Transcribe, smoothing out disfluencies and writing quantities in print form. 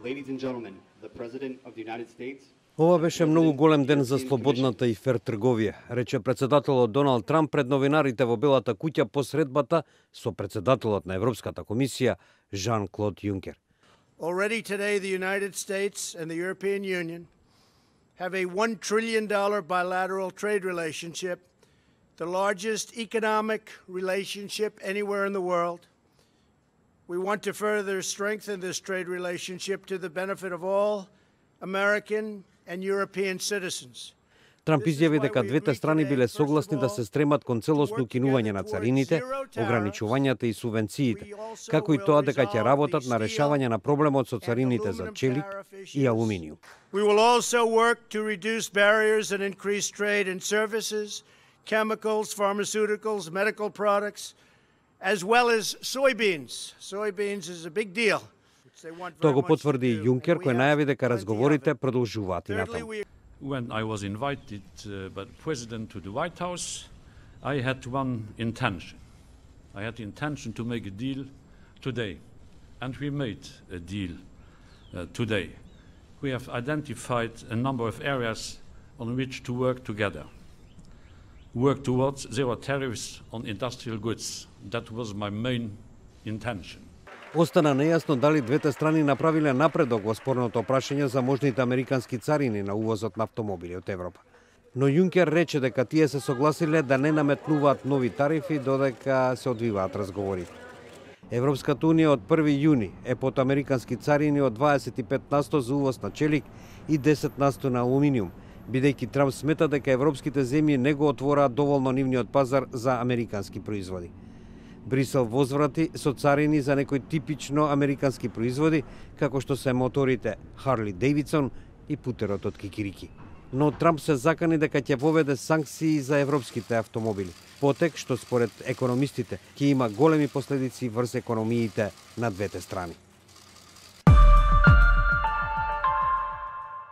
Ladies and gentlemen, the President of the United States. Ова беше многу голем ден за слободната и фер трговија, рече председателот Доналд Трамп пред новинарите во Белата куќа по средбата со председателот на Европската комисија Жан-Клод Јункер. Already today the United States and the European Union have a $1 trillion bilateral trade relationship, the largest economic relationship anywhere in the world. We want to further strengthen this trade relationship to the benefit of all American and European citizens. Трамп изјави дека двете страни биле согласни да се стремат кон целосно укинување на царините, ограничувањата и субвенциите, како и тоа дека ќе работат на решавање на проблемот со царините за челик и алуминиум. We will also work to reduce barriers and increase trade in services, chemicals, pharmaceuticals, medical products, as well as soybeans. Soybeans is a big deal. Тоа го потврди и Јункер, кој најави дека разговорите продолжуваат и натаму. When I was invited by the President to the White House, I had one intention. I had the intention to make a deal today, and we made a deal today. We have identified a number of areas on which to work together. Work towards zero tariffs on industrial goods. That was my main intention. Остана нејасно дали двете страни направиле напредок во спорното прашање за можните американски царини на увозот на автомобили од Европа. Но Јункер рече дека тие се согласиле да не наметнуваат нови тарифи додека се одвиваат разговори. Европската унија од 1 јуни е под американски царини од 25% за увоз на челик и 10% на алуминиум, бидејќи Трамп смета дека европските земји не го отвораат доволно нивниот пазар за американски производи. Брисел возврати со царини за некои типично американски производи, како што се моторите Харли Дейвидсон и путерот од кикирики. Но Трамп се закани дека ќе поведе санкции за европските автомобили, потек што според економистите ќе има големи последици врз економиите на двете страни.